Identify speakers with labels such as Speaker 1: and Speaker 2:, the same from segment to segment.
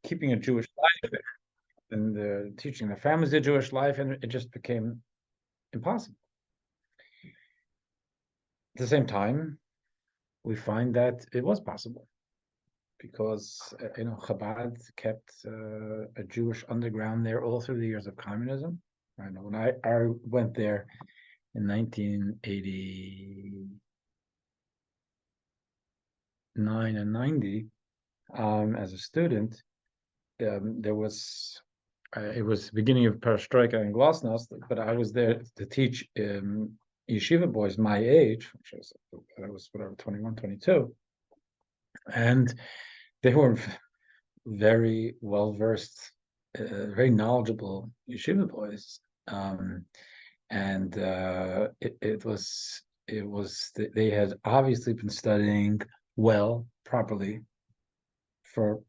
Speaker 1: keeping a Jewish life and teaching their families a Jewish life, and it just became impossible. At the same time, we find that it was possible because Chabad kept a Jewish underground there all through the years of communism. I know when I went there in 1989 and 90 as a student. There was it was the beginning of Perestroika and Glasnost, but I was there to teach yeshiva boys my age, which I was whatever 21, 22, and they were very well versed, very knowledgeable yeshiva boys, and it was they had obviously been studying well, properly for,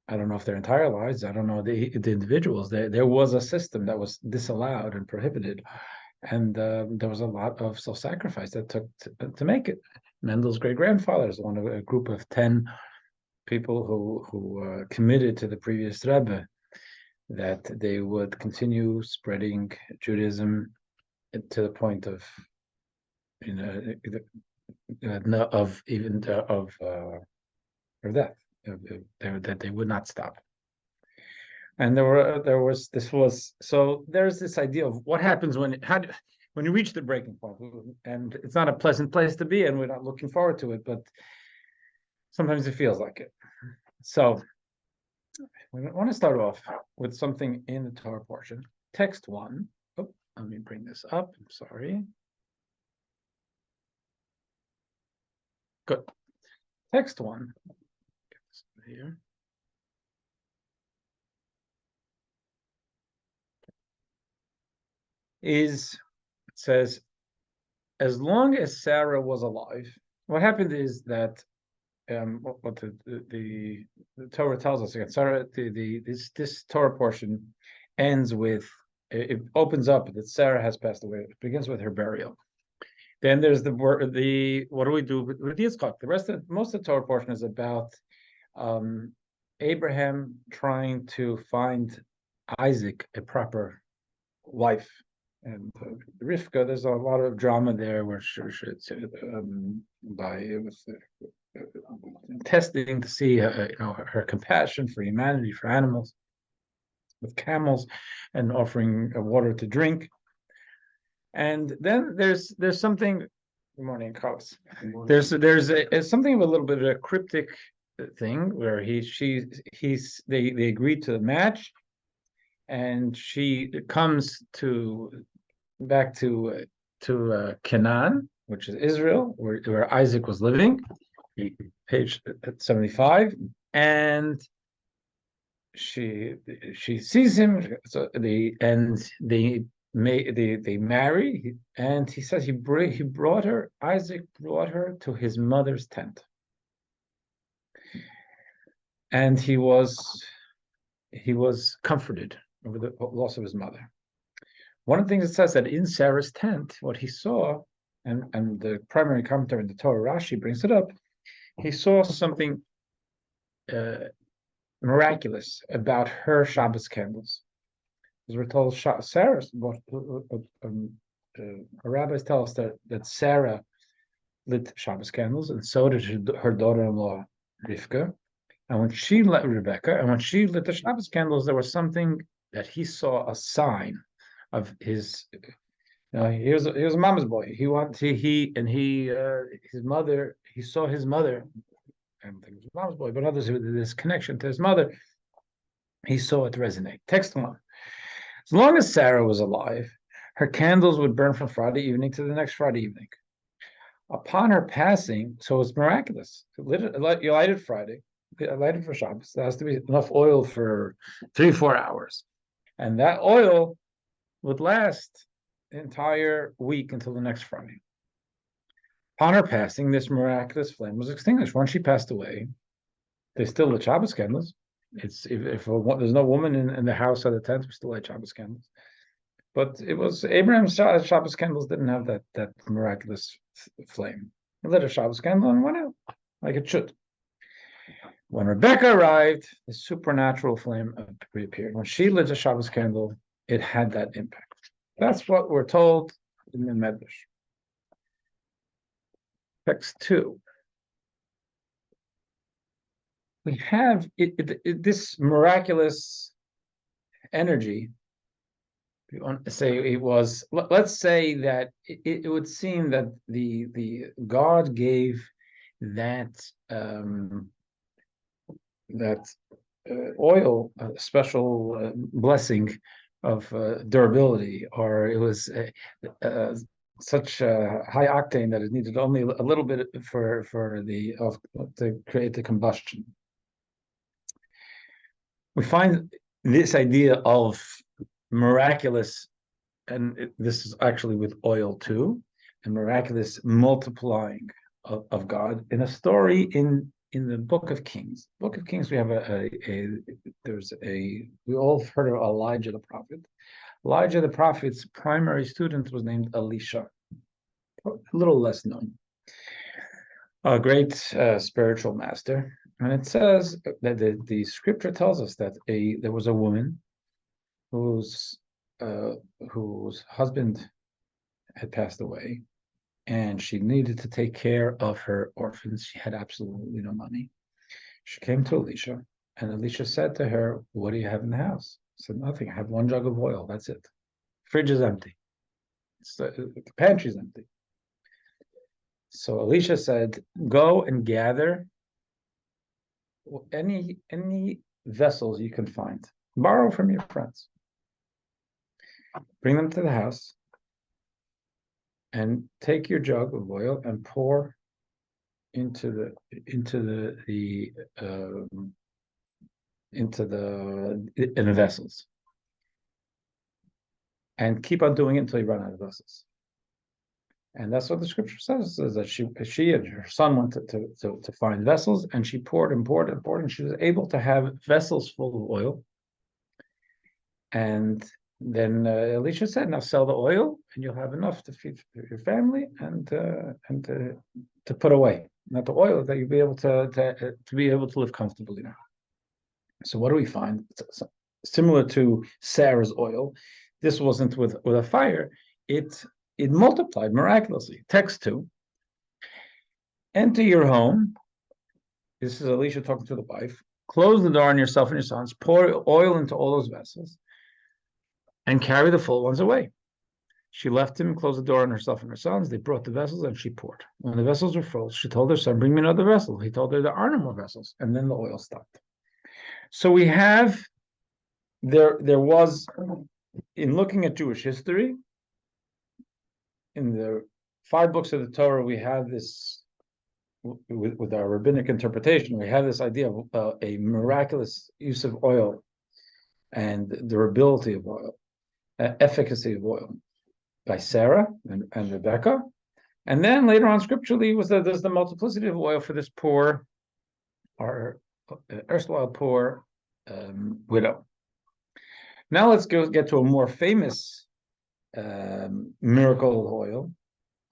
Speaker 1: I don't know if their entire lives, I don't know the individuals. There was a system that was disallowed and prohibited, and there was a lot of self-sacrifice that took to make it. Mendel's great-grandfather is one of a group of 10 people who committed to the previous Rebbe that they would continue spreading Judaism to the point of of death, that they would not stop. And there's this idea of what happens when you reach the breaking point, and it's not a pleasant place to be, and we're not looking forward to it, but sometimes it feels like it. So we want to start off with something in the Torah portion. Text 1. Oh, let me bring this up. I'm sorry. Good. Text 1. Get this here. It says, as long as Sarah was alive, what happened is that what the Torah tells us again. Sarah, this Torah portion ends with, it opens up that Sarah has passed away. It begins with her burial. Then there's what do we do with Yitzchak? Most of the Torah portion is about Abraham trying to find Isaac a proper wife. And Rivka, there's a lot of drama there where testing to see her compassion for humanity, for animals, with camels, and offering water to drink. And then there's something. Good morning, Carlos. There's something of a little bit of a cryptic thing where they agreed to the match, and she comes back to Canaan, which is Israel, where Isaac was living, page 75, and she sees him. So they marry, and he says Isaac brought her to his mother's tent, and he was comforted over the loss of his mother. One of the things it says that in Sarah's tent, what he saw, and the primary commentary in the Torah, Rashi, brings it up, he saw something miraculous about her Shabbos candles. As we're told, Sarah's, rabbis tell us that Sarah lit Shabbos candles, and so did her daughter-in-law, Rivka. And when she lit the Shabbos candles, there was something that he saw, a sign of his, he was a mama's boy. His mother, he saw his mother. I don't think it was a mama's boy, but others with this connection to his mother, he saw it resonate. Text 1. As long as Sarah was alive, her candles would burn from Friday evening to the next Friday evening. Upon her passing, so it's miraculous. You light it Friday, light it for Shabbos. There has to be enough oil for 3-4 hours. And that oil would last the entire week until the next Friday. Upon her passing, this miraculous flame was extinguished. Once she passed away, they still lit Shabbos candles. If there's no woman in the house or the tent, we still light Shabbos candles. But it was Abraham's Shabbos candles didn't have that miraculous flame. He lit a Shabbos candle and went out like it should. When Rebecca arrived, the supernatural flame reappeared. When she lit a Shabbos candle, it had that impact. That's what we're told in the Medrash. Text 2. We have this miraculous energy. We want to say it was. Let's say that it would seem that the God gave that oil a special blessing of durability, or it was such high octane that it needed only a little bit for to create the combustion. We find this idea of miraculous, and this is actually with oil too, and miraculous multiplying of God in a story in the Book of Kings. Book of Kings, we have we all heard of Elijah the prophet. Elijah the prophet's primary student was named Elisha, a little less known, a great spiritual master. And it says that the scripture tells us that there was a woman whose husband had passed away, and she needed to take care of her orphans. She had absolutely no money. She came to Elisha, and Elisha said to her, "What do you have in the house?" She said, "Nothing. I have one jug of oil. That's it. Fridge is empty. The pantry's empty." So Elisha said, "Go and gather any vessels you can find. Borrow from your friends. Bring them to the house, and take your jug of oil and pour into the vessels, and keep on doing it until you run out of vessels." And that's what the scripture says, is that she and her son went to find vessels, and she poured and poured and poured, and she was able to have vessels full of oil. And then Elisha said, "Now sell the oil, and you'll have enough to feed your family and to put away. Not the oil, that you'll be able to be able to live comfortably now." So what do we find? It's similar to Sarah's oil. This wasn't with a fire. It multiplied miraculously. Text 2. Enter your home. This is Elisha talking to the wife. Close the door on yourself and your sons. Pour oil into all those vessels, and carry the full ones away. She left him, closed the door on herself and her sons. They brought the vessels, and she poured. When the vessels were full, she told her son, "Bring me another vessel." He told her, "There are no more vessels." And then the oil stopped. So we have, there was, in looking at Jewish history, in the 5 books of the Torah, we have this, with our rabbinic interpretation, we have this idea of a miraculous use of oil and durability of oil, efficacy of oil, by Sarah and Rebecca. And then later on scripturally there's the multiplicity of oil for this poor, or erstwhile poor widow. Now let's get to a more famous miracle of oil,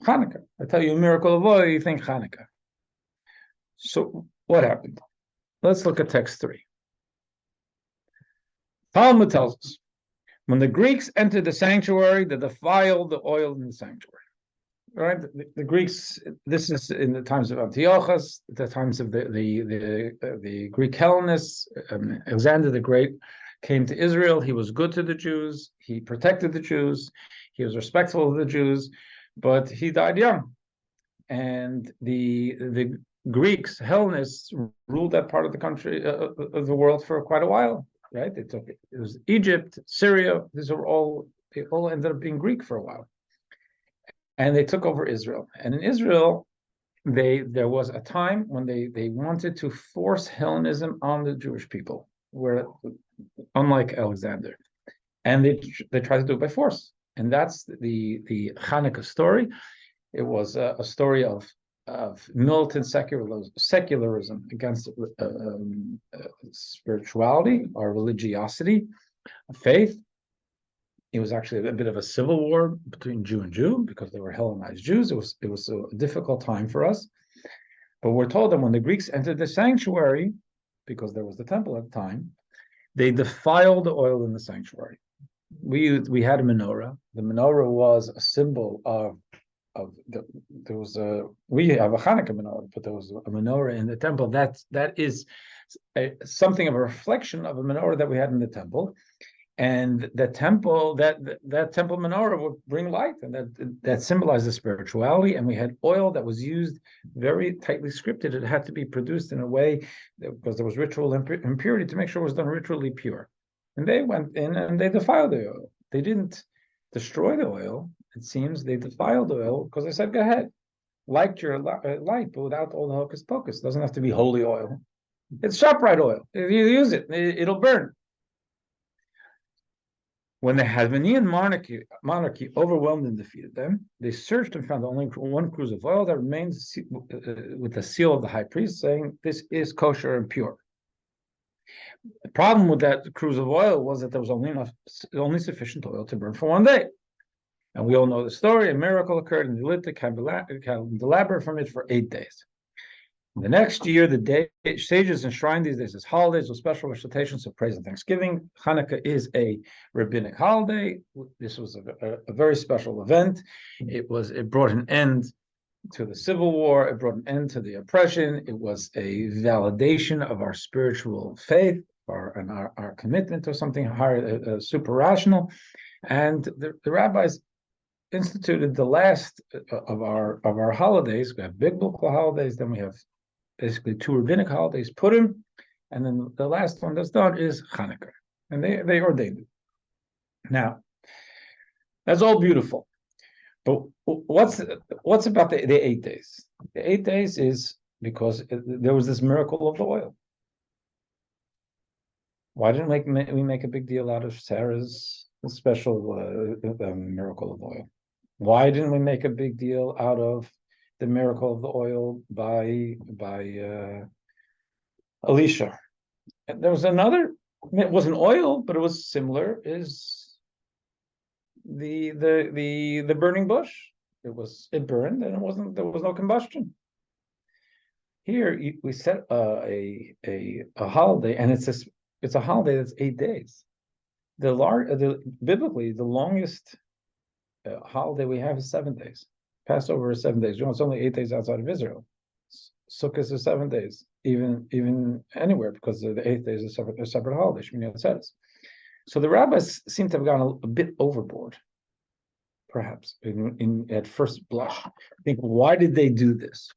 Speaker 1: Hanukkah. I tell you a miracle of oil, you think Hanukkah. So what happened? Let's look at text 3. Talmud tells us, when the Greeks entered the sanctuary, they defiled the oil in the sanctuary. Right? The Greeks, this is in the times of Antiochus, the times of the Greek Hellenists. Alexander the Great came to Israel. He was good to the Jews. He protected the Jews. He was respectful of the Jews, but he died young. And the Greeks, Hellenists, ruled that part of the country, of the world, for quite a while. Right? It was Egypt, Syria. They all ended up being Greek for a while. And they took over Israel. And in Israel, there was a time when they wanted to force Hellenism on the Jewish people, where, unlike Alexander, and they tried to do it by force. And that's the Hanukkah story. It was a story of militant secularism against spirituality or religiosity, faith. It was actually a bit of a civil war between Jew and Jew, because they were Hellenized Jews. It was a difficult time for us. But we're told that when the Greeks entered the sanctuary, because there was the temple at the time, they defiled the oil in the sanctuary. We had a menorah. The menorah was a symbol there was we have a Hanukkah menorah, but there was a menorah in the temple. That is something of a reflection of a menorah that we had in the temple. And the temple, that temple menorah would bring light, and that symbolizes spirituality. And we had oil that was used very tightly scripted. It had to be produced in a way because there was ritual impurity to make sure it was done ritually pure. And they went in and they defiled the oil. They didn't destroy the oil. It seems they defiled the oil because they said, "Go ahead, light your light, but without all the hocus pocus. It doesn't have to be holy oil. It's ShopRite oil. If you use it, it'll burn." When the Hasmonean monarchy overwhelmed and defeated them, they searched and found only one cruse of oil that remains with the seal of the high priest, saying, "This is kosher and pure." The problem with that cruse of oil was that there was only sufficient oil to burn for one day. And we all know the story. A miracle occurred, and they lit the candelabra from it for 8 days. The next year, the sages enshrined these days as holidays with special recitations of praise and thanksgiving. Hanukkah is a rabbinic holiday. This was a very special event. It brought an end to the civil war. It brought an end to the oppression. It was a validation of our spiritual faith, our commitment to something higher, super rational. And the rabbis instituted the last of our holidays. We have biblical holidays, then we have basically 2 rabbinic holidays, Purim, and then the last one that's done is Hanukkah, and they ordained it. Now, that's all beautiful, but what's about the 8 days? The 8 days is because there was this miracle of the oil. Why didn't we make a big deal out of Sarah's special miracle of oil? Why didn't we make a big deal out of the miracle of the oil by Elisha? And there was another. It wasn't oil, but it was similar. Is the burning bush? It burned, and there was no combustion. Here we set a holiday, and it's a holiday that's 8 days. Biblically, the longest holiday we have is 7 days. Passover is 7 days. You know, it's only 8 days outside of Israel. Sukkot is 7 days, even anywhere, because the 8th day is a separate holiday. Shmini Atzeres. So the rabbis seem to have gone a bit overboard, perhaps at first blush. I think, why did they do this?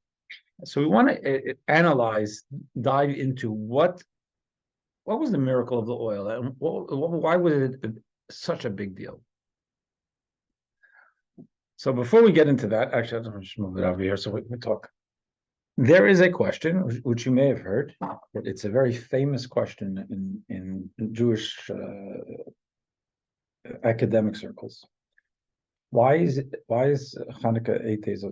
Speaker 1: So we want to dive into what was the miracle of the oil, and why was it such a big deal? So before we get into that, actually, I'll just move it over here so we can talk. There is a question, which you may have heard, but it's a very famous question in Jewish academic circles. Why is Hanukkah 8 days?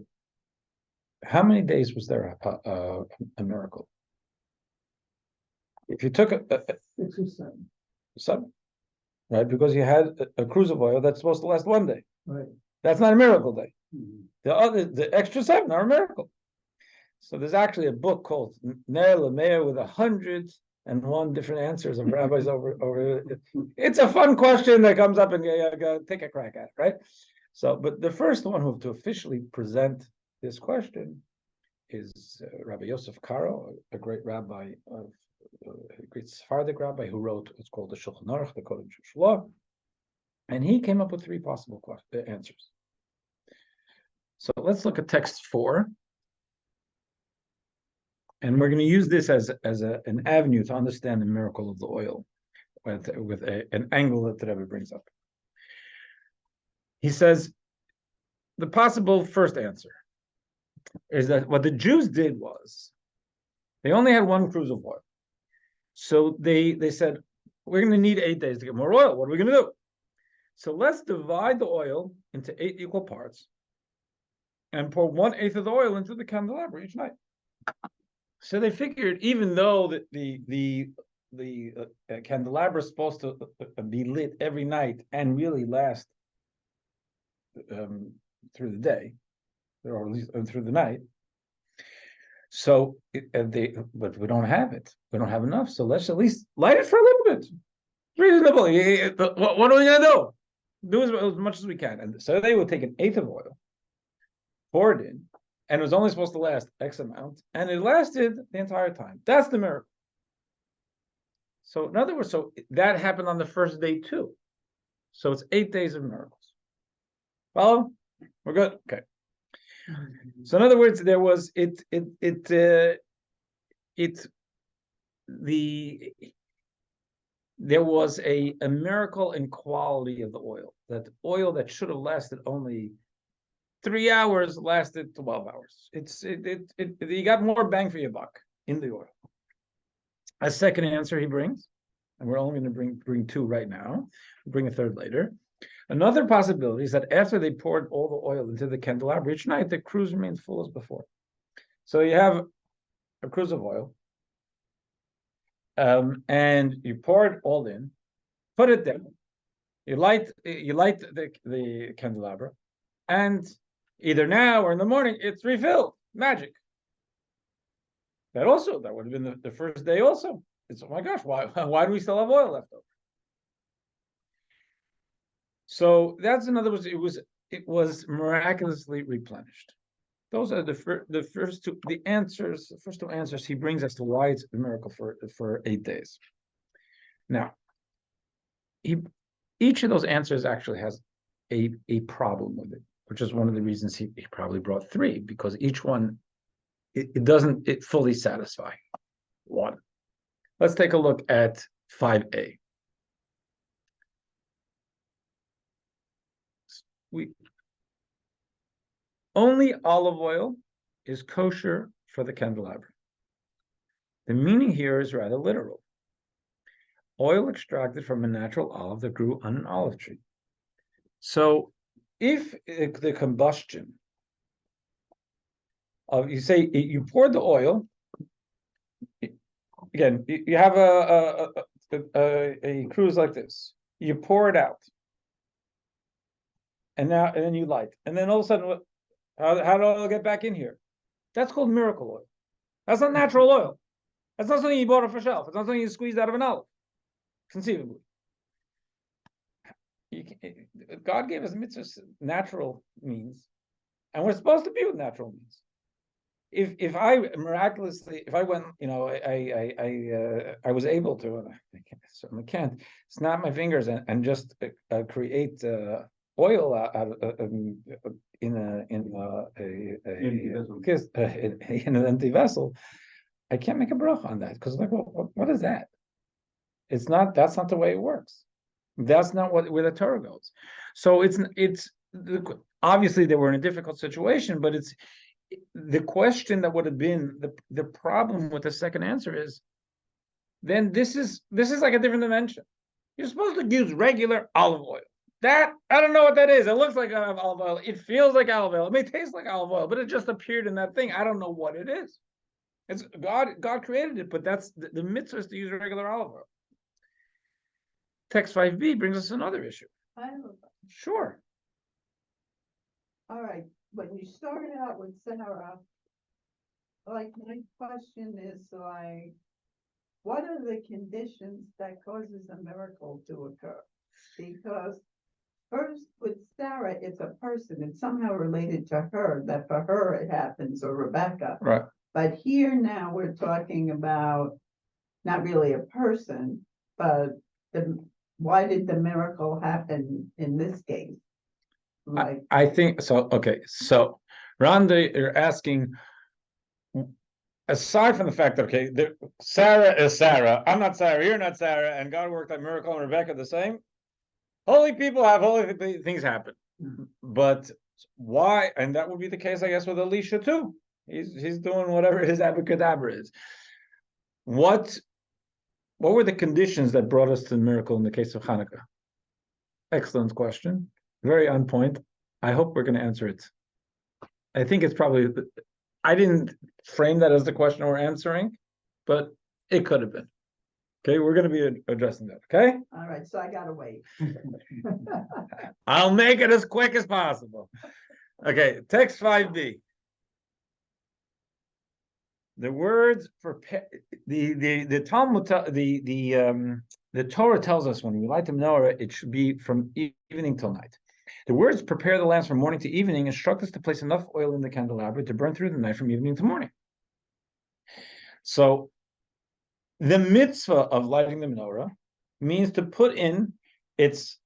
Speaker 1: How many days was there a miracle? If you took
Speaker 2: 6 or 7,
Speaker 1: 7, right? Because you had a cruse of oil that's supposed to last 1 day.
Speaker 2: right?
Speaker 1: That's not a miracle day.
Speaker 2: Mm-hmm.
Speaker 1: The extra 7 are a miracle. So there's actually a book called Ner Lameir with 101 different answers of rabbis over. It's a fun question that comes up, and you gotta take a crack at it, right? So, but the first one who to officially present this question is Rabbi Yosef Karo, a great rabbi a great Sephardic rabbi who wrote what's called the Shulchan Aruch, the Code of Jewish Law, and he came up with 3 possible answers. So let's look at text 4, and we're going to use this as an avenue to understand the miracle of the oil with an angle that the Rebbe brings up. He says the possible first answer is that what the Jews did was they only had 1 cruse of oil. So they said, we're going to need 8 days to get more oil. What are we going to do? So let's divide the oil into 8 equal parts and pour 1/8 of the oil into the candelabra each night. So they figured, even though the candelabra is supposed to be lit every night and really last through the day, or at least through the night, So but we don't have it. We don't have enough. So let's at least light it for a little bit. Reasonable. What are we gonna do? Do as much as we can. And so they would take an eighth of oil, pour it in, and it was only supposed to last X amount, and it lasted the entire time. That's the miracle. So in other words, so that happened on the first day too. So it's 8 days of miracles. Follow? We're good. Okay. So in other words, there was there was a miracle in quality of the oil. That oil that should have lasted only 3 hours lasted 12 hours. You got more bang for your buck in the oil. A second answer he brings, and we're only going to bring two right now. We'll bring a third later. Another possibility is that after they poured all the oil into the candelabra each night, the cruse remained full as before. So you have a cruse of oil, and you pour it all in, put it down. You light the candelabra, and either now or in the morning, it's refilled. Magic. That would have been the first day also. It's, oh my gosh, why do we still have oil left over? So that's, in other words, it was miraculously replenished. Those are the first two answers he brings as to why it's a miracle for 8 days. Now, each of those answers actually has a problem with it, which is one of the reasons he probably brought three, because each one it doesn't fully satisfy one. Let's take a look at 5a. Only olive oil is kosher for the candelabra. The meaning here is rather literal. Oil extracted from a natural olive that grew on an olive tree. So if the combustion of, you say you poured the oil, again, you have a cruse like this. You pour it out. And then you light. And then all of a sudden, how did oil get back in here? That's called miracle oil. That's not natural oil. That's not something you bought off a shelf. It's not something you squeezed out of an olive, conceivably. God gave us mitzvahs, natural means, and we're supposed to be with natural means. If I went, I was able to, and I certainly can't snap my fingers and just create oil in an empty vessel. I can't make a bracha on that, because like, what is that? That's not the way it works. That's not where the Torah goes. So it's obviously they were in a difficult situation, but it's the question that would have been the problem with the second answer is, then this is like a different dimension. You're supposed to use regular olive oil. That, I don't know what that is. It looks like olive oil. It feels like olive oil. It may taste like olive oil, but it just appeared in that thing. I don't know what it is. It's God created it, but that's the mitzvah is to use regular olive oil. Text 5b brings us another issue.
Speaker 3: I have a,
Speaker 1: Sure.
Speaker 3: all right, when you started out with Sarah, like my question is like, what are the conditions that causes a miracle to occur? Because first with Sarah, it's a person, it's somehow related to her, that for her it happens, or Rebecca.
Speaker 1: Right.
Speaker 3: But here now we're talking about not really a person, but why did the miracle happen in this case? Like,
Speaker 1: I think so. Okay, so Rhonda, you're asking, aside from the fact that Sarah is Sarah, I'm not Sarah, you're not Sarah, and God worked that miracle and Rebecca the same. Holy people have holy things happen, but why? And that would be the case, I guess, with Elisha too. He's doing whatever his abracadabra is. What were the conditions that brought us to the miracle in the case of Hanukkah? Excellent question. Very on point. I hope we're going to answer it. I think it's probably, I didn't frame that as the question we're answering, but it could have been. Okay, we're going to be addressing that. Okay.
Speaker 3: all right, so I gotta wait.
Speaker 1: I'll make it as quick as possible. Okay, text 5b. The words for the Talmud, the Torah tells us when we light the menorah, it should be from evening till night. The words prepare the lamps from morning to evening instruct us to place enough oil in the candelabra to burn through the night from evening to morning. So the mitzvah of lighting the menorah means to put in, it's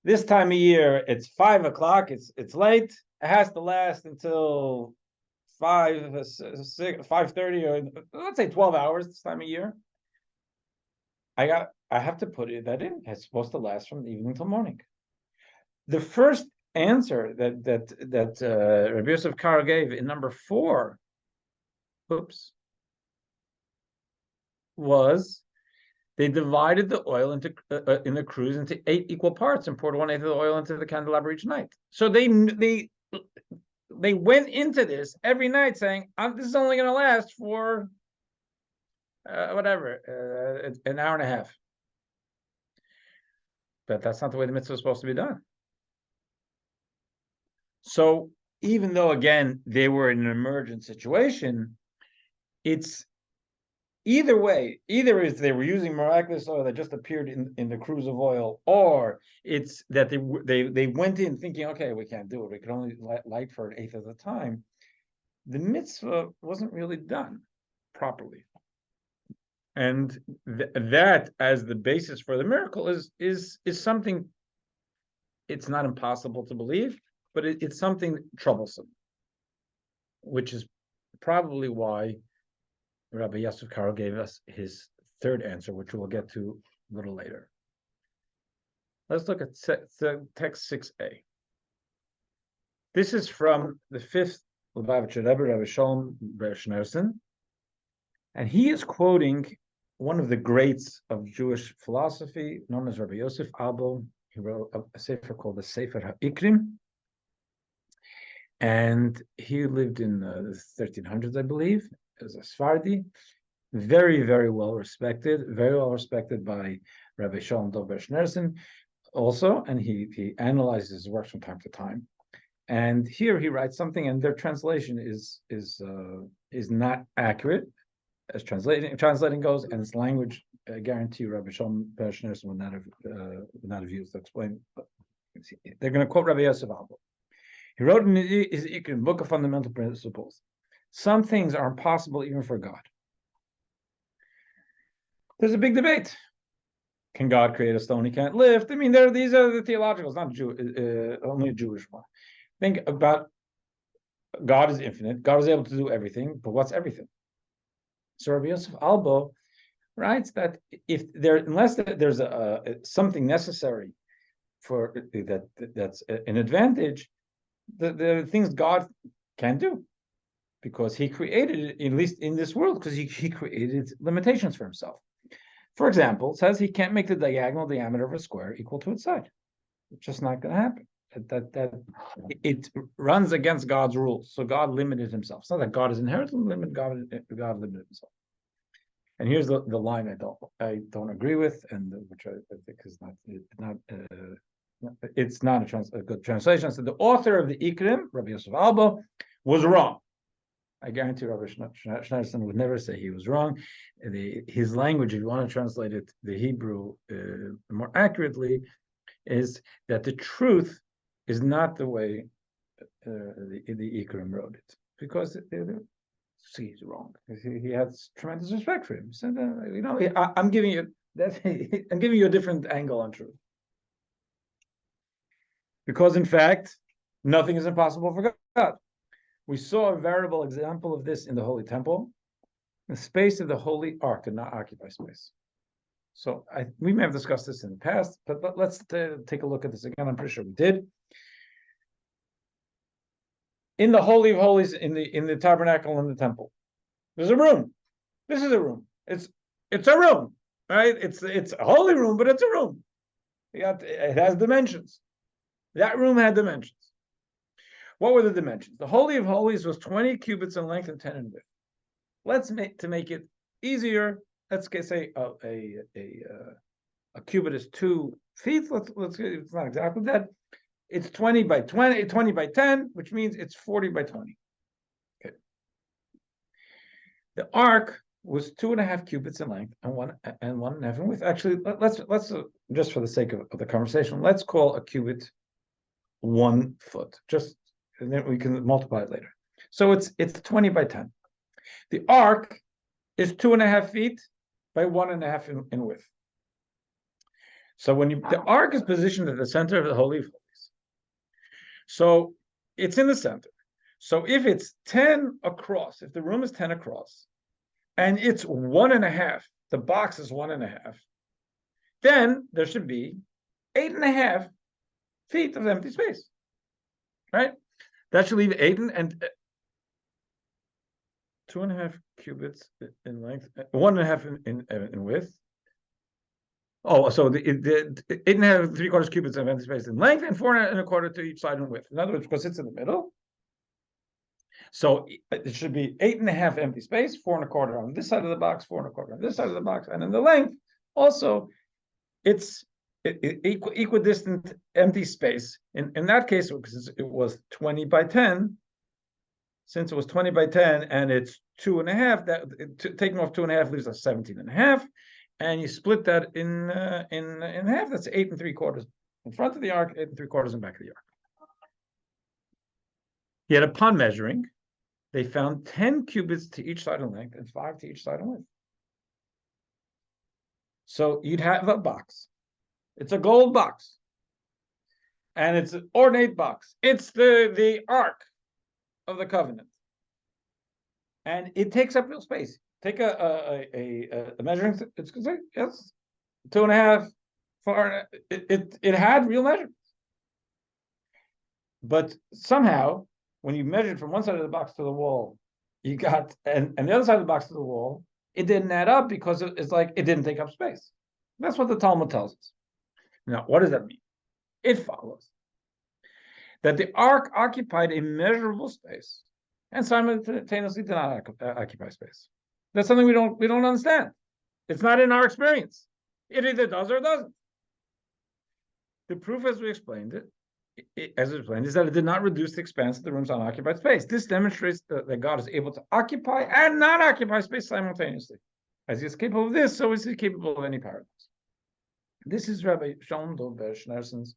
Speaker 1: this time of year, it's 5 o'clock, it's late, it has to last until 5:30, or let's say 12 hours this time of year. I have to put that in. It's supposed to last from the evening till morning. The first answer that Rabbi Yosef Karo gave in number 4, was they divided the oil into in the cruise into 8 equal parts and poured 1/8 of the oil into the candelabra each night. So they went into this every night saying, "This is only going to last for whatever, an hour and a half." But that's not the way the mitzvah is supposed to be done. So even though, again, they were in an emergent situation, it's either way, either is they were using miraculous oil that just appeared in the cruise of oil, or it's that they went in thinking, okay, we can't do it. We can only light for 1/8 of the time. The mitzvah wasn't really done properly. And that as the basis for the miracle is something, it's not impossible to believe, but it's something troublesome, which is probably why Rabbi Yosef Karo gave us his third answer, which we'll get to a little later. Let's look at text 6a. This is from the 5th Lubavitcher Rebbe, Rabbi Shalom ber Herson, and he is quoting one of the greats of Jewish philosophy, known as Rabbi Yosef Albo. He wrote a sefer called the Sefer HaIkrim, and he lived in the 1300s, I believe, as a Sephardi, very, very well respected by Rabbi Shalom ber Herson also, and he analyzes his works from time to time. And here he writes something, and their translation is not accurate as translating goes, and its language, I guarantee you, Rabbi Shalom ber Herson would not have used to explain. But they're going to quote Rabbi Yosef Albo. He wrote in his Ikrim, Book of Fundamental Principles, some things are impossible even for God. There's a big debate. Can God create a stone he can't lift? I mean, these are the theologicals, not only a Jewish one. Think about God is infinite. God is able to do everything, but what's everything? So Rabbi Yosef Albo writes that unless there's something necessary for that's an advantage, the things God can do, because he created it, at least in this world, because he created limitations for himself. For example, it says he can't make the diagonal diameter of a square equal to its side. It's just not going to happen. It runs against God's rules. So God limited himself. It's not that God is inherently limited. God limited himself. And here's the line I don't agree with, and which I think is not a good translation. So the author of the Ikrim, Rabbi Yosef Albo, was wrong. I guarantee Rabbi Schneerson would never say he was wrong. His language, if you want to translate it, the Hebrew more accurately, is that the truth is not the way the Ikrim wrote it, because he's wrong. He has tremendous respect for him. He said, I'm giving you a different angle on truth, because in fact, nothing is impossible for God. We saw a veritable example of this in the Holy Temple. The space of the Holy Ark did not occupy space. So we may have discussed this in the past, but let's take a look at this again. I'm pretty sure we did. In the Holy of Holies, in the tabernacle in the temple, there's a room. This is a room. It's a room, right? It's a holy room, but it's a room. It has dimensions. That room had dimensions. What were the dimensions? The Holy of Holies was 20 cubits in length and 10 in width. To make it easier, let's say a cubit is 2 feet. It's not exactly that. It's 20 by 20, 20 by 10, which means it's 40 by 20. Okay. The ark was 2.5 cubits in length and 1.5 in width. Actually, let's just for the sake of the conversation, let's call a cubit 1 foot. Just and then we can multiply it later. So it's 20 by 10. The ark is 2.5 feet by 1.5 in width. So when the ark is positioned at the center of the Holy of Holies, so it's in the center. So if it's 10 across, if the room is 10 across, and it's 1.5, the box is 1.5, then there should be 8.5 feet of empty space, right? That should leave 2.5 cubits in length, 1.5 in width. Oh, so the 8.5 3/4 cubits of empty space in length and 4.25 to each side in width. In other words, because it's in the middle, so it should be 8.5 empty space, 4.25 on this side of the box, 4.25 on this side of the box, and in the length also, it's equidistant empty space. In that case, because it was 20 by 10. Since it was 20 by 10 and it's 2.5, that taking off 2.5 leaves us 17.5. And you split that in half. That's 8 3/4 in front of the ark, 8 3/4 in back of the ark. Yet upon measuring, they found 10 cubits to each side in length and 5 to each side in width. So you'd have a box. It's a gold box. And it's an ornate box. It's the ark of the covenant. And it takes up real space. Take a measuring. It's yes, 2.5. It had real measurements, but somehow when you measured from one side of the box to the wall, you got and the other side of the box to the wall, it didn't add up because it's like it didn't take up space. That's what the Talmud tells us. Now, what does that mean? It follows that the ark occupied a measurable space and simultaneously did not occupy space. That's something we don't understand. It's not in our experience. It either does or it doesn't. The proof, as we explained is that it did not reduce the expanse of the room's unoccupied space. This demonstrates that God is able to occupy and not occupy space simultaneously. As he is capable of this, so is he capable of any paradox. This is Rabbi Herson's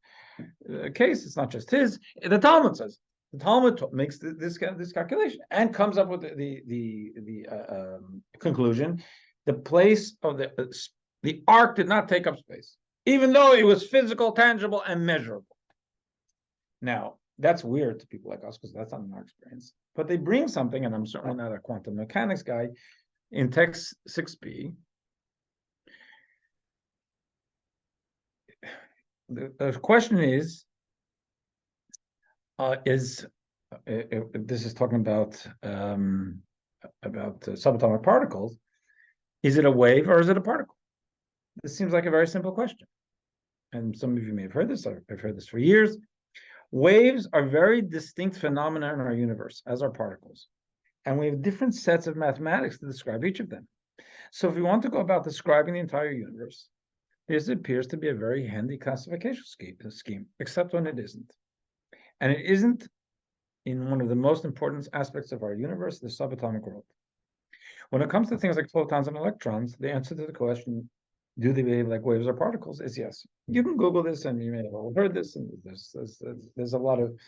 Speaker 1: case. It's not just his. The Talmud says. The Talmud makes this calculation and comes up with the conclusion: the place of the ark did not take up space, even though it was physical, tangible, and measurable. Now that's weird to people like us because that's not in our experience. But they bring something, and I'm certainly not a quantum mechanics guy. In text 6b, the question is. This is talking about subatomic particles. Is it a wave or is it a particle? This seems like a very simple question. And some of you may have heard this. I've heard this for years. Waves are very distinct phenomena in our universe, as are particles. And we have different sets of mathematics to describe each of them. So if we want to go about describing the entire universe, this appears to be a very handy classification scheme, except when it isn't. And it isn't in one of the most important aspects of our universe, the subatomic world. When it comes to things like photons and electrons, the answer to the question, do they behave like waves or particles, is yes. You can Google this, and you may have all heard this, and there's a lot of,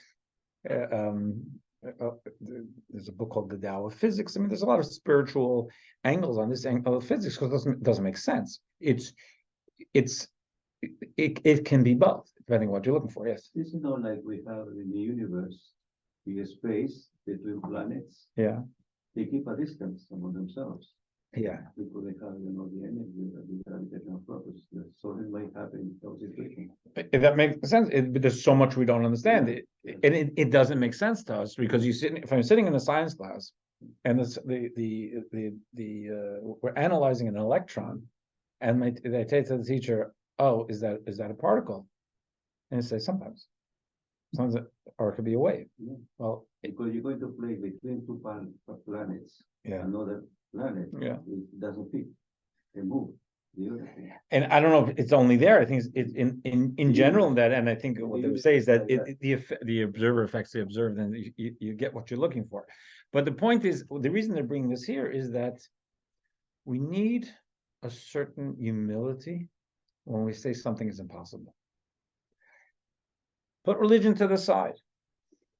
Speaker 1: there's a book called The Tao of Physics. I mean, there's a lot of spiritual angles on this angle of physics, because it doesn't make sense. It can be both, depending on what you're looking for, yes.
Speaker 2: This is not like we have in the universe, the space between planets.
Speaker 1: Yeah.
Speaker 2: They keep a distance among themselves.
Speaker 1: Yeah.
Speaker 2: Because they have, the energy, the gravitational properties. So it might happen in those situations.
Speaker 1: If that makes sense, but there's so much we don't understand. It doesn't make sense to us because if I'm sitting in a science class and we're analyzing an electron, and they say to the teacher, "Oh, is that a particle?" And they say sometimes, or it could be a wave.
Speaker 2: Yeah.
Speaker 1: Well,
Speaker 2: because you're going to play between two planets.
Speaker 1: Yeah.
Speaker 2: Another planet.
Speaker 1: Yeah.
Speaker 2: It doesn't fit. They move.
Speaker 1: And I don't know if it's only there. I think it's in general that, and I think what they would say is that the observer affects the observed, and you get what you're looking for. But the point is, the reason they're bringing this here is that we need a certain humility when we say something is impossible. Put religion to the side.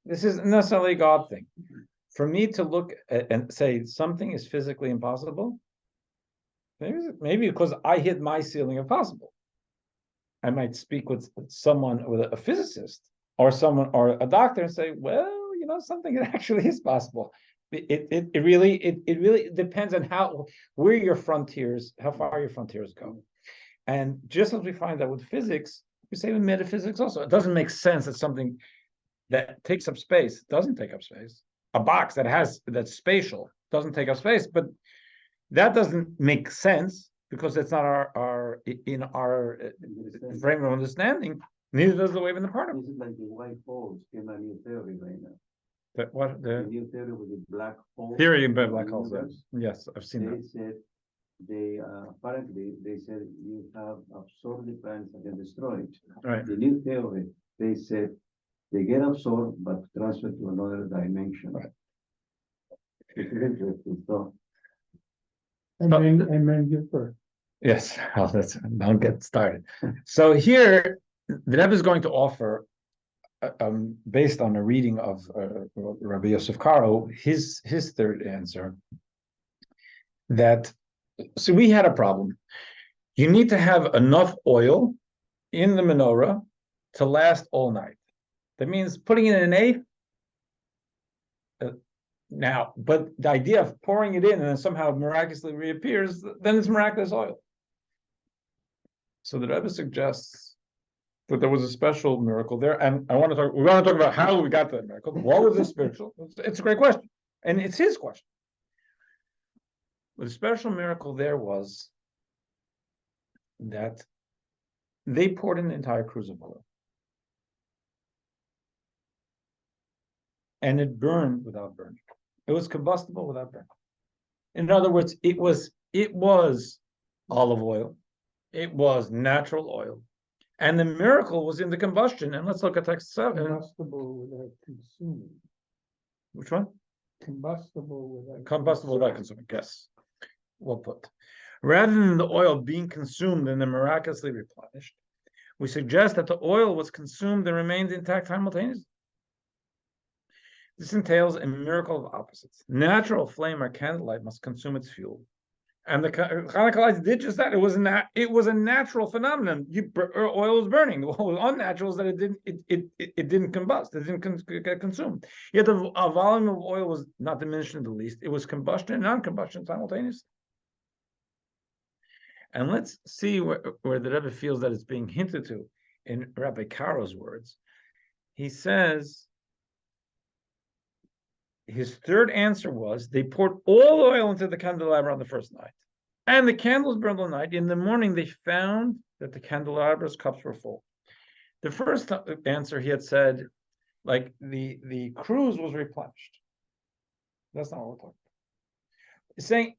Speaker 1: This isn't necessarily a God thing. For me to look at and say something is physically impossible, maybe because I hit my ceiling of possible. I might speak with someone, with a physicist or someone or a doctor, and say, well, something that actually is possible. It really depends on how your frontiers go. And just as we find that with physics, we say with metaphysics also. It doesn't make sense that something that takes up space doesn't take up space. A box that's spatial doesn't take up space, but that doesn't make sense because it's not our frame of understanding. Neither does the wave and the particle.
Speaker 2: This is like the white holes in a new theory right now.
Speaker 1: The
Speaker 2: new theory with the black hole.
Speaker 1: Theory about black holes. Yes, I've seen that.
Speaker 2: They apparently they said you have absorbed the planets and then destroyed.
Speaker 1: Right.
Speaker 2: The new theory, they said they get absorbed but transferred to another dimension.
Speaker 1: Right.
Speaker 2: It's interesting. So,
Speaker 4: And then give birth.
Speaker 1: Yes, don't get started. So here, the Rebbe is going to offer, based on a reading of Rabbi Yosef Karo, his third answer. So we had a problem. You need to have enough oil in the menorah to last all night. That means putting it in an eighth. Now, but the idea of pouring it in and then somehow miraculously reappears, then it's miraculous oil. So the Rebbe suggests that there was a special miracle there, and we want to talk about how we got to that miracle. What was the spiritual? It's a great question, and it's his question. The special miracle there was that they poured in the entire cruse of oil, and it burned without burning. It was combustible without burning. In other words, it was olive oil. It was natural oil. And the miracle was in the combustion. And let's look at text 7.
Speaker 4: Combustible without consuming.
Speaker 1: Which one?
Speaker 4: Combustible
Speaker 1: without consuming. Yes. Well put. Rather than the oil being consumed and then miraculously replenished, we suggest that the oil was consumed and remained intact simultaneously. This entails a miracle of opposites. Natural flame or candlelight must consume its fuel. And the Hanukkah lights did just that. It was a natural phenomenon. Oil was burning. What was unnatural is that it didn't combust. It didn't get consumed. Yet the volume of oil was not diminished in the least. It was combustion and non-combustion simultaneously. And let's see where the Rebbe feels that it's being hinted to in Rabbi Karo's words. He says his third answer was they poured all oil into the candelabra on the first night, and the candles burned all night. In the morning, they found that the candelabra's cups were full. The first answer he had said, like the cruse was replenished. That's not what we're talking about. He's saying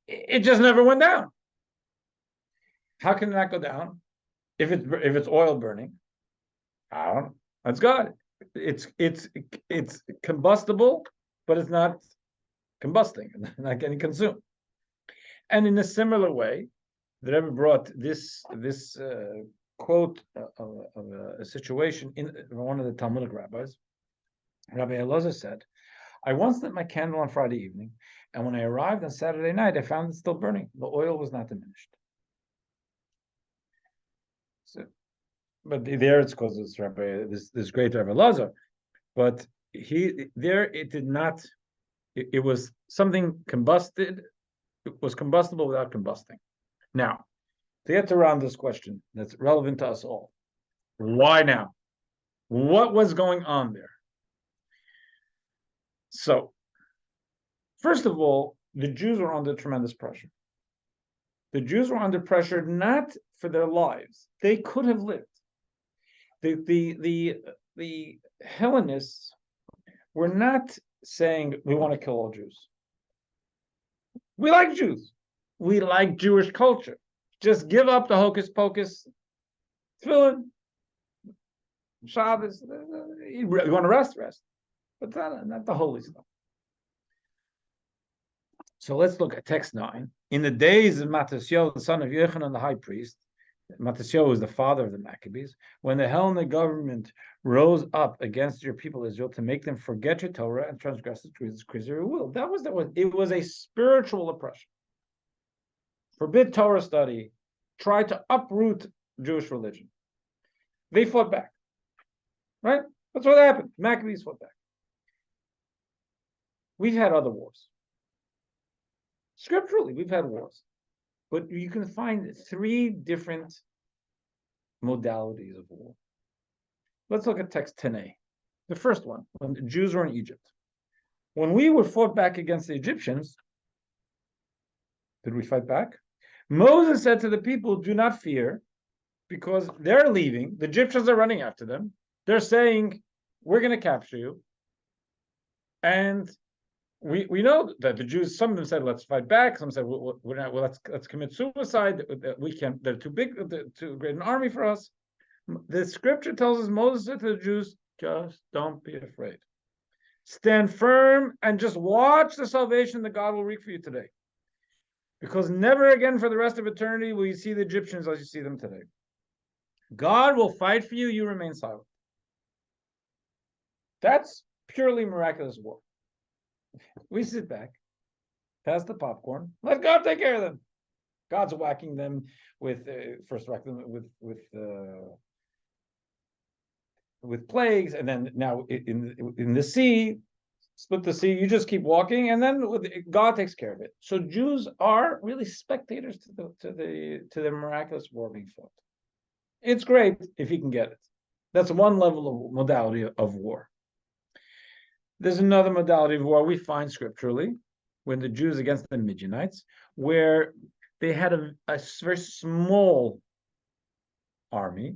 Speaker 1: it just never went down. How can it not go down if it's oil burning? I don't know. That's God. It's combustible, but it's not combusting, not getting consumed. And in a similar way, the Rebbe brought this quote of a situation in one of the Talmudic rabbis. Rabbi Elazar said, "I once lit my candle on Friday evening, and when I arrived on Saturday night, I found it still burning. The oil was not diminished." So, but there it's because it's Rabbi, this great Rabbi Elazar, but it did not. It was something combusted. It was combustible without combusting. Now, to get around this question that's relevant to us all, why now? What was going on there? So, first of all, the Jews were under tremendous pressure. The Jews were under pressure not for their lives; they could have lived. The Hellenists were not saying we want to kill all Jews. We like Jews. We like Jewish culture. Just give up the hocus pocus, tefillin, Shabbos. You want to rest, but not the holy stuff. So let's look at text 9. In the days of Matthias, the son of Yochanan, the high priest, Matthias was the father of the Maccabees, when the Hellenic government rose up against your people Israel to make them forget your Torah and transgress the decrees of your will. It was a spiritual oppression. Forbid Torah study, try to uproot Jewish religion. They fought back, right? That's what happened. Maccabees fought back. We've had other wars. Scripturally, we've had wars. But you can find 3 different modalities of war. Let's look at text 10a. The first one, when the Jews were in Egypt. When we were fought back against the Egyptians, did we fight back? Moses said to the people, do not fear, because they're leaving. The Egyptians are running after them. They're saying, we're going to capture you. And we know that the Jews, some of them said, let's fight back. Some said, let's commit suicide. We can't, they're too big, too great an army for us. The scripture tells us, Moses said to the Jews, just don't be afraid. Stand firm and just watch the salvation that God will wreak for you today. Because never again for the rest of eternity will you see the Egyptians as you see them today. God will fight for you, you remain silent. That's purely miraculous war. We sit back, pass the popcorn, let God take care of them. God's whacking them with with plagues, and then now in the sea, split the sea. You just keep walking, and then God takes care of it. So Jews are really spectators to the miraculous war being fought. It's great if you can get it. That's one level of modality of war. There's another modality of war we find scripturally when the Jews against the Midianites, where they had a very small army.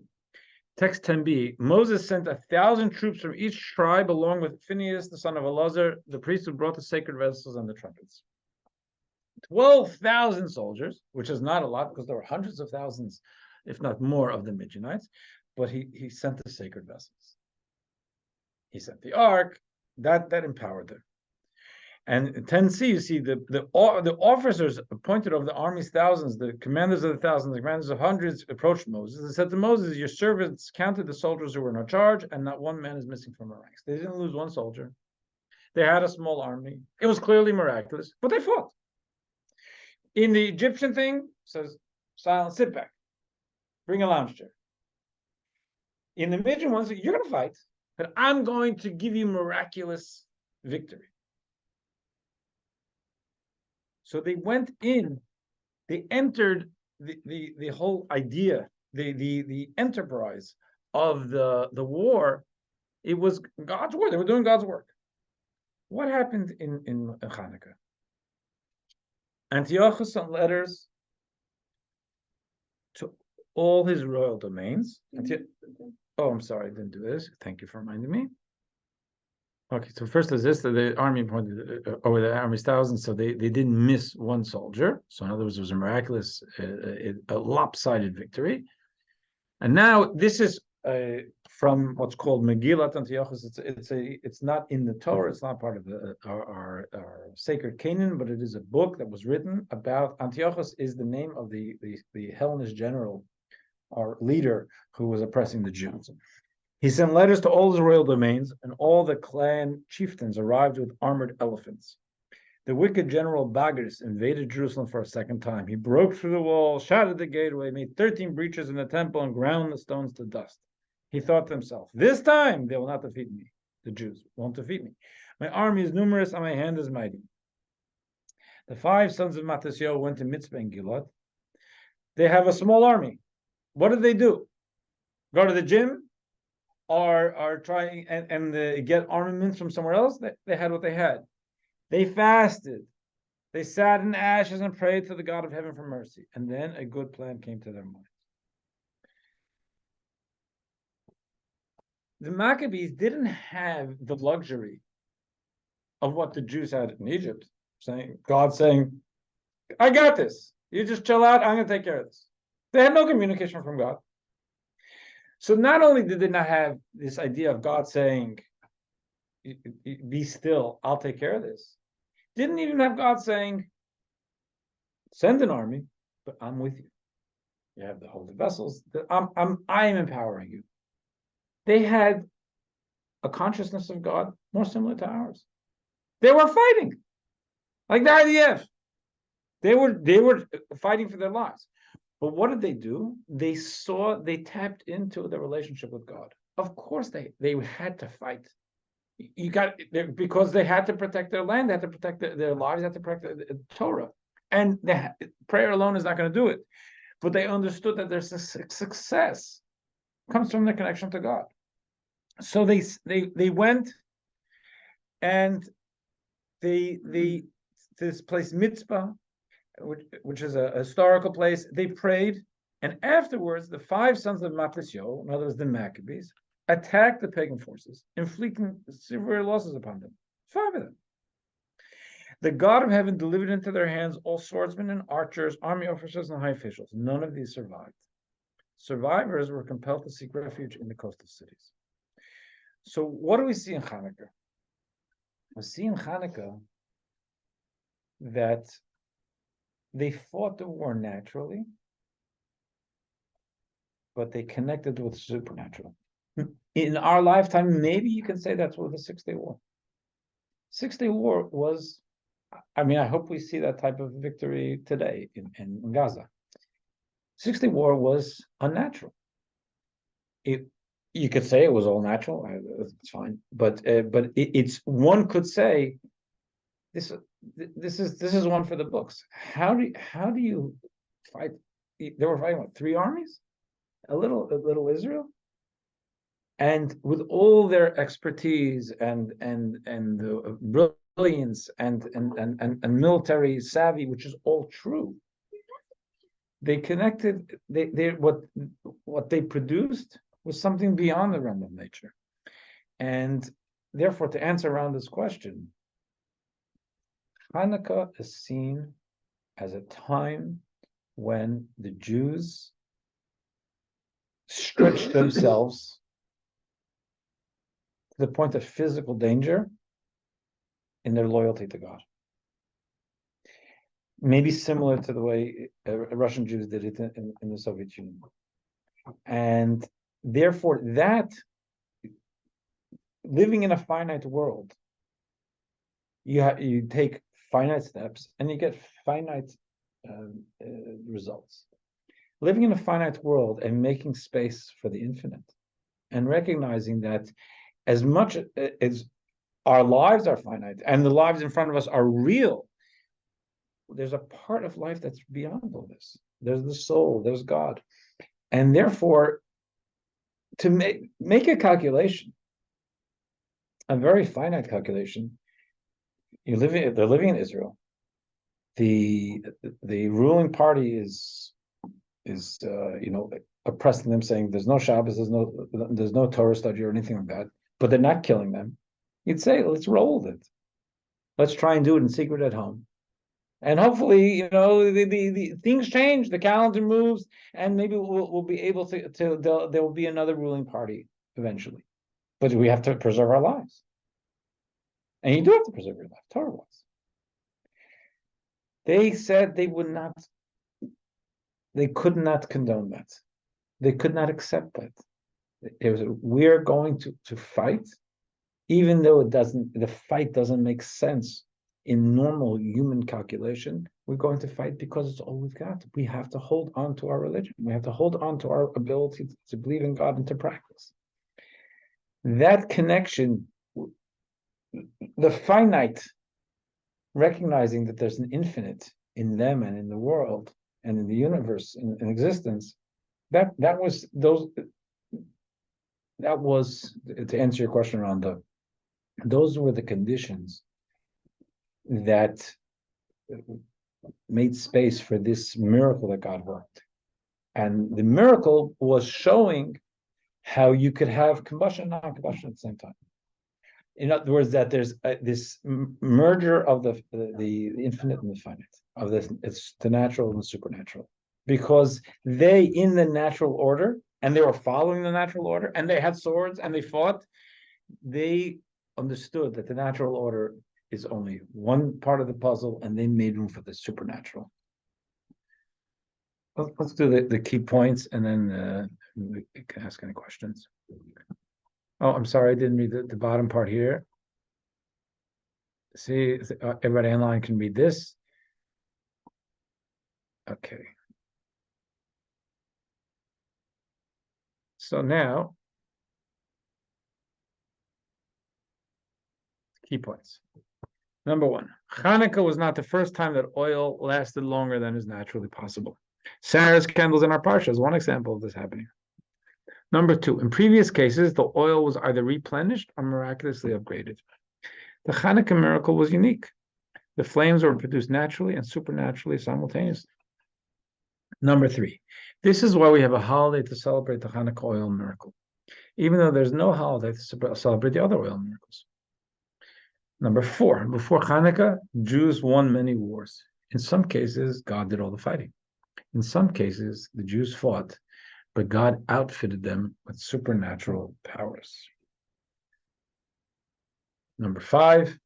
Speaker 1: Text 10b, Moses sent 1,000 troops from each tribe along with Phinehas, the son of Elazar, the priest who brought the sacred vessels and the trumpets. 12,000 soldiers, which is not a lot because there were hundreds of thousands, if not more, of the Midianites, but he sent the sacred vessels. He sent the ark, that empowered them. And in 10c, you see the officers appointed of the army's thousands, the commanders of the thousands, the commanders of hundreds, approached Moses. They said to Moses, your servants counted the soldiers who were in our charge, and not one man is missing from our ranks. They didn't lose one soldier. They had a small army. It was clearly miraculous, but they fought. In the Egyptian thing, says, silent, sit back. Bring a lounge chair. In the Midian ones, you're going to fight, but I'm going to give you miraculous victory. So they went in, they entered the whole idea, the enterprise of the war. It was God's work. They were doing God's work. What happened in Hanukkah? Antiochus sent letters to all his royal domains. Oh, I'm sorry, I didn't do this. Thank you for reminding me. Okay, so first is this, that the army pointed over the army's thousands, so they didn't miss one soldier. So in other words, it was a miraculous, a lopsided victory. And now this is from what's called Megillat Antiochus. It's not in the Torah. It's not part of our sacred canon, but it is a book that was written about Antiochus. Is the name of the Hellenist general or leader who was oppressing the Jews. He sent letters to all his royal domains, and all the clan chieftains arrived with armored elephants. The wicked general Bagris invaded Jerusalem for a second time. He broke through the wall, shattered the gateway, made 13 breaches in the temple, and ground the stones to dust. He thought to himself, this time they will not defeat me. The Jews won't defeat me. My army is numerous, and my hand is mighty. The 5 sons of Mattathiah went to Mitzvah and Gilad. They have a small army. What did they do? Go to the gym? Are trying and get armaments from somewhere else? They had what they had. They fasted. They sat in ashes and prayed to the God of heaven for mercy. And then a good plan came to their minds. The Maccabees didn't have the luxury of what the Jews had in Egypt, God saying, I got this. You just chill out. I'm going to take care of this. They had no communication from God. So not only did they not have this idea of God saying, be still, I'll take care of this. Didn't even have God saying, Send an army, but I'm with you. You have the holy vessels. I'm empowering you. They had a consciousness of God more similar to ours. They were fighting, like the IDF. They were fighting for their lives. But what did they do? They tapped into the relationship with God. Of course, they had to fight. Because they had to protect their land, they had to protect their lives, they had to protect the Torah. And prayer alone is not going to do it. But they understood that their success comes from the connection to God. So they went and this place Mitzvah, which is a historical place, they prayed, and afterwards the 5 sons of Mattisyo, in other words the Maccabees, attacked the pagan forces, inflicting severe losses upon them. 5 of them. The God of heaven delivered into their hands all swordsmen and archers, army officers and high officials. None of these survived. Survivors were compelled to seek refuge in the coastal cities. So what do we see in Hanukkah? We see in Hanukkah that they fought the war naturally, but they connected with the supernatural. In our lifetime, maybe you can say that's what the 6-Day War. 6-Day War was, I mean, I hope we see that type of victory today in Gaza. 6-Day War was unnatural. You could say it was all natural. It's fine, but it's one could say this is one for the books. How do you fight? They were fighting what, 3 armies, a little Israel, and with all their expertise and brilliance and military savvy, which is all true. They connected. What they produced was something beyond the realm of nature, and therefore, to answer around this question, Hanukkah is seen as a time when the Jews stretched themselves to the point of physical danger in their loyalty to God. Maybe similar to the way Russian Jews did it in the Soviet Union. And therefore, that living in a finite world, you take finite steps and you get finite results. Living in a finite world and making space for the infinite, and recognizing that as much as our lives are finite and the lives in front of us are real, there's a part of life that's beyond all this. There's the soul, there's God. And therefore, to make a calculation, a very finite calculation, they're living in Israel. The ruling party is oppressing them, saying there's no Shabbos, there's no Torah study or anything like that, but they're not killing them. You'd say, let's roll with it. Let's try and do it in secret at home. And hopefully, the things change, the calendar moves, and maybe we'll be able to there will be another ruling party eventually. But we have to preserve our lives. And you do have to preserve your life, Torah-wise. They said they could not condone that. They could not accept that. We're going to fight, even though the fight doesn't make sense in normal human calculation. We're going to fight because it's all we've got. We have to hold on to our religion. We have to hold on to our ability to believe in God and to practice. That connection, the finite, recognizing that there's an infinite in them and in the world and in the universe, in existence, that was to answer your question around those were the conditions that made space for this miracle that God worked. And the miracle was showing how you could have combustion and non-combustion at the same time. In other words, that there's this merger of the infinite and the finite, of it's the natural and the supernatural, because they, in the natural order, and they were following the natural order, and they had swords and they fought, they understood that the natural order is only one part of the puzzle, and they made room for the supernatural. let's do the key points and then we can ask any questions. Oh, I'm sorry, I didn't read the bottom part here. See, everybody online can read this. Okay. So now, key points. Number one, Hanukkah was not the first time that oil lasted longer than is naturally possible. Sarah's candles in our parsha is one example of this happening. Number two, in previous cases, the oil was either replenished or miraculously upgraded. The Hanukkah miracle was unique. The flames were produced naturally and supernaturally simultaneously. Number three, this is why we have a holiday to celebrate the Hanukkah oil miracle, even though there's no holiday to celebrate the other oil miracles. Number four, before Hanukkah, Jews won many wars. In some cases, God did all the fighting. In some cases, the Jews fought, but God outfitted them with supernatural powers. Number five,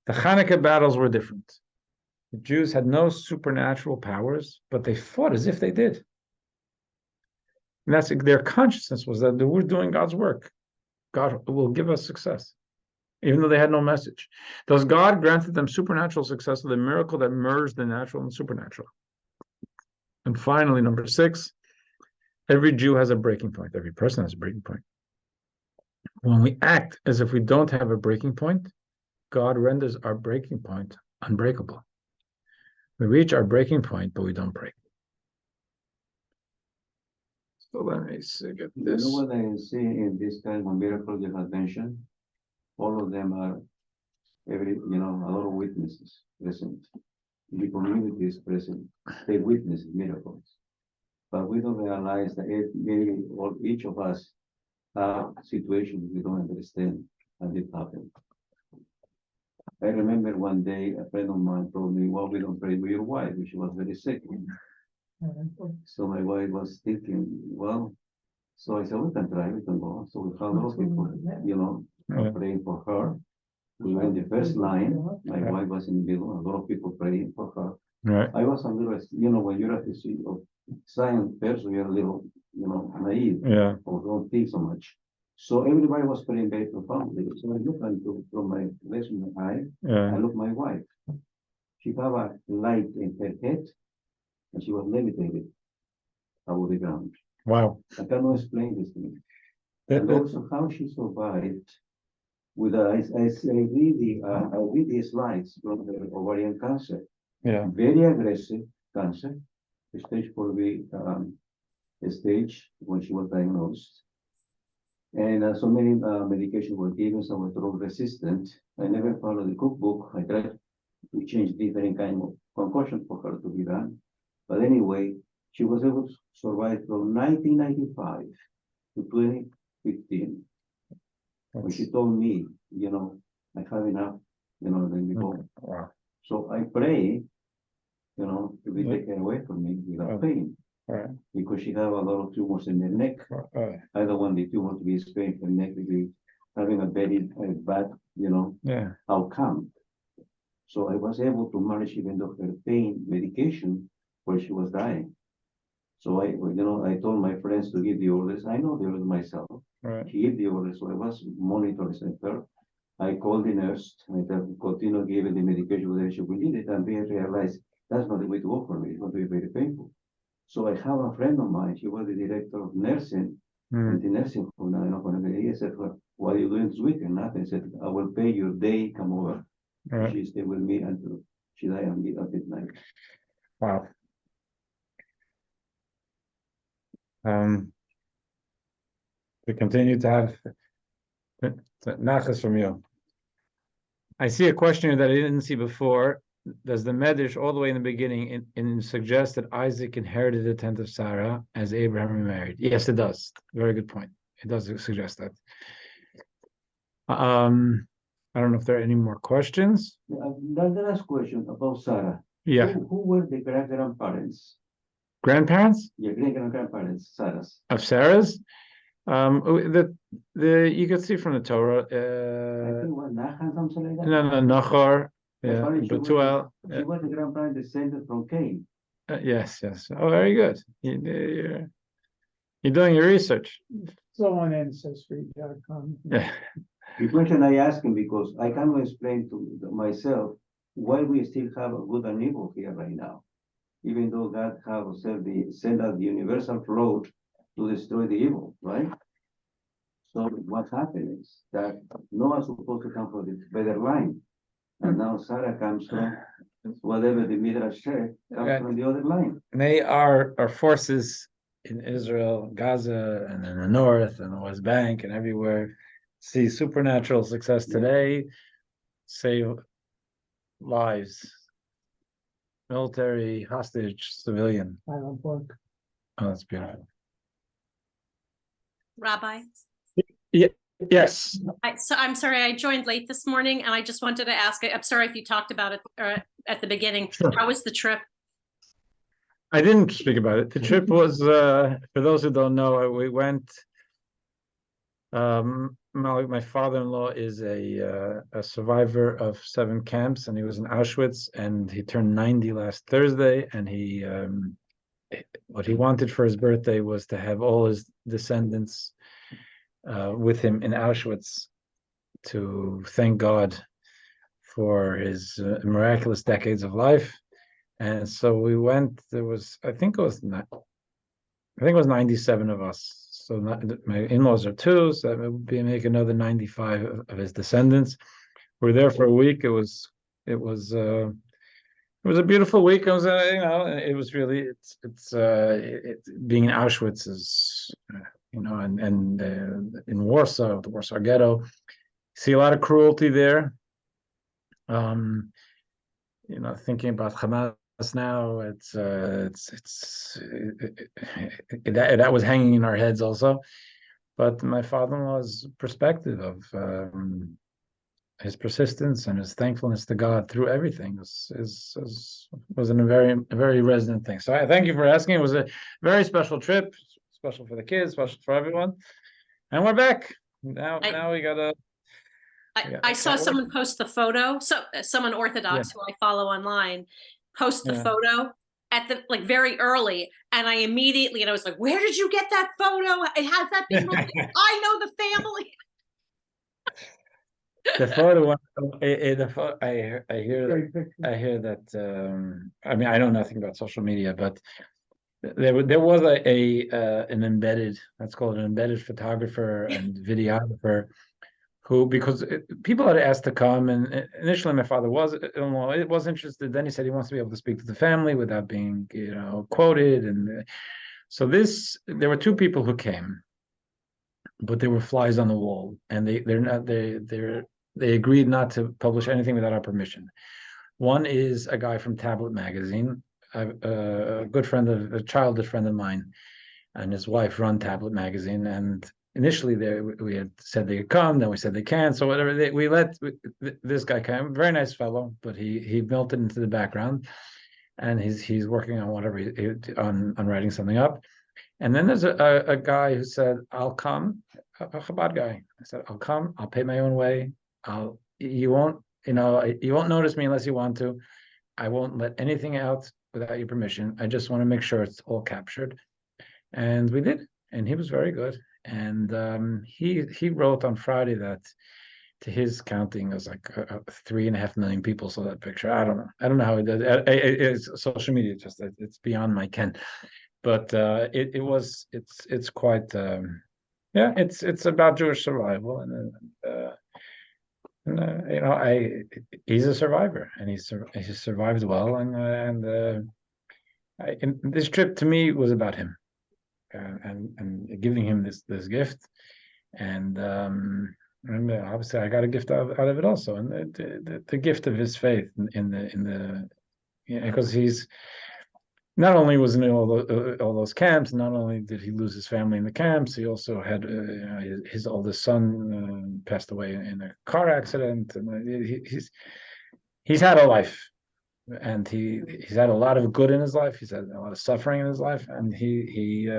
Speaker 1: the Hanukkah battles were different. The Jews had no supernatural powers, but they fought as if they did. And that's their consciousness was that we're doing God's work. God will give us success, even though they had no message. Thus, God granted them supernatural success with a miracle that merged the natural and supernatural. And finally, number six, every Jew has a breaking point. Every person has a breaking point. When we act as if we don't have a breaking point, God renders our breaking point unbreakable. We reach our breaking point, but we don't break. So let me see, get this.
Speaker 2: You know what I see in this kind of miracle you have mentioned? All of them are a lot of witnesses present. The community is present. They witness miracles. But we don't realize that each of us have situations we don't understand and it happened. I remember one day a friend of mine told me, well, we don't pray with your wife, she was very sick. So my wife was thinking, well, so I said, we can try, we can go. So we found a lot of people, praying for her. We were in the first line. My wife was in the middle, a lot of people praying for her.
Speaker 1: Right.
Speaker 2: I was a little, when you're a science person, you're a little, naive.
Speaker 1: Yeah.
Speaker 2: Or don't think so much. So everybody was praying very profoundly. So I looked from my left eye, I looked my wife. She had a light in her head, and she was levitated above the ground.
Speaker 1: Wow.
Speaker 2: I cannot explain this to me. And also how she survived with I read the slides from her ovarian cancer.
Speaker 1: Yeah.
Speaker 2: Very aggressive cancer, stage 4B stage when she was diagnosed. And so many medications were given, some were drug resistant. I never followed the cookbook. I tried to change different kind of concoction for her to be done. But anyway, she was able to survive from 1995 to 2015. When she told me, I have enough, then we go.
Speaker 1: Wow.
Speaker 2: So I pray, to be taken away from me without pain.
Speaker 1: Right.
Speaker 2: Because she have a lot of tumors in the neck.
Speaker 1: Right.
Speaker 2: I don't want the tumor to be sprained in the neck, to be having a very bad, outcome. So I was able to manage even though her pain medication where she was dying. So I told my friends to give the orders. I know the orders myself.
Speaker 1: Right.
Speaker 2: She gave the orders, so I was monitoring her. I called the nurse and I said, continue giving the medication whether she will need it, and then realized that's not the way to go for me. It's going to be very painful. So I have a friend of mine, she was the director of nursing in the nursing home now. He said, well, what are you doing this weekend? Nothing. I said, I will pay your day, come over.
Speaker 1: Right.
Speaker 2: She stayed with me until she died at midnight.
Speaker 1: Wow. We continue to have nachas from you. I see a question here that I didn't see before. Does the Medrash all the way in the beginning suggest that Isaac inherited the tent of Sarah as Abraham remarried? Yes, it does. Very good point. It does suggest that. I don't know if there are any more questions.
Speaker 2: The last question about Sarah.
Speaker 1: Yeah.
Speaker 2: Who were the grandparents?
Speaker 1: Grandparents?
Speaker 2: Yeah, grandparents, Sarah's.
Speaker 1: Of Sarah's? You can see from the Torah.
Speaker 2: I think what, Nachan, something like that?
Speaker 1: No, Nachor. Yeah,
Speaker 2: Apparently
Speaker 1: Betuel.
Speaker 2: She was the grandparent descended from Cain.
Speaker 1: Yes, yes. Oh, very good. You're doing your research.
Speaker 4: So on ancestry.com.
Speaker 1: Yeah.
Speaker 2: The question I ask him because I cannot explain to myself why we still have a good and evil here right now, even though God have sent out the universal flood to destroy the evil, right? So what happened is that Noah supposed to come from the better line, and now Sarah comes from whatever the Midrash said comes
Speaker 1: Right.
Speaker 2: from the other line.
Speaker 1: They are our forces in Israel, Gaza, and in the north and the West Bank and everywhere. See supernatural success today, save lives, military, hostage, civilian.
Speaker 4: Island Park.
Speaker 1: Oh, that's beautiful.
Speaker 5: Rabbi,
Speaker 1: Yes.
Speaker 5: so I'm sorry, I joined late this morning and I just wanted to ask, I'm sorry if you talked about it at the beginning.
Speaker 1: Sure.
Speaker 5: How was the trip?
Speaker 1: I didn't speak about it. The trip was, for those who don't know, we went. My father-in-law is a survivor of 7 camps, and he was in Auschwitz, and he turned 90 last Thursday. And what he wanted for his birthday was to have all his descendants with him in Auschwitz to thank God for his miraculous decades of life. And so we went. There was, I think it was 97 of us. So my in-laws are 2, so it would make another 95 of his descendants. We were there for a week. It was a beautiful week. It was it was really being in Auschwitz is and in Warsaw, the Warsaw Ghetto, see a lot of cruelty there. Thinking about Hamas now, that was hanging in our heads also. But my father-in-law's perspective of his persistence and his thankfulness to God through everything was a very resonant thing. So I thank you for asking. It was a very special trip, special for the kids, special for everyone, and we're back now. Now we gotta.
Speaker 5: I saw someone post the photo. So someone Orthodox who I follow online post the photo at the very early, and I immediately I was like, "Where did you get that photo? It has that big." I know the family.
Speaker 1: The photo. I hear that. I mean, I know nothing about social media, but there was an embedded. Let's call it an embedded photographer and videographer. Who, because people had asked to come, and initially my father was interested. Then he said he wants to be able to speak to the family without being, quoted. And so there were 2 people who came, but they were flies on the wall, and they agreed not to publish anything without our permission. One is a guy from Tablet Magazine, a good friend a childhood friend of mine, and his wife run Tablet Magazine, and initially we had said they could come, then we said they can't. So whatever, we let this guy come. Very nice fellow, but he melted into the background, and he's working on whatever on writing something up. And then there's a guy who said, "I'll come," a Chabad guy. I said, "I'll come. I'll pay my own way. You won't notice me unless you want to. I won't let anything out without your permission. I just want to make sure it's all captured." And we did, and he was very good. And he wrote on Friday that, to his counting, it was like 3.5 million people saw that picture. I don't know how he does it. It's social media, it's beyond my ken. But it's quite it's about Jewish survival, and he's a survivor, and he survived well, and this trip to me was about him. And giving him this gift, and obviously I got a gift out of it also, and the gift of his faith in the because he's not only was in all those camps, not only did he lose his family in the camps, he also had his oldest son passed away in a car accident, and he's had a life. And he's had a lot of good in his life. He's had a lot of suffering in his life, and he's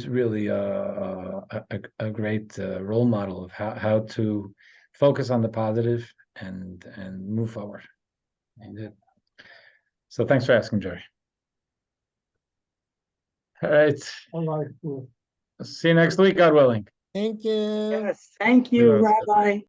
Speaker 1: really a great role model of how to focus on the positive and move forward. He did. So thanks for asking, Jerry. All right.
Speaker 4: I like to.
Speaker 1: See you next week, God willing.
Speaker 6: Thank you.
Speaker 7: Yes, thank you,
Speaker 1: Yes.
Speaker 7: Rabbi.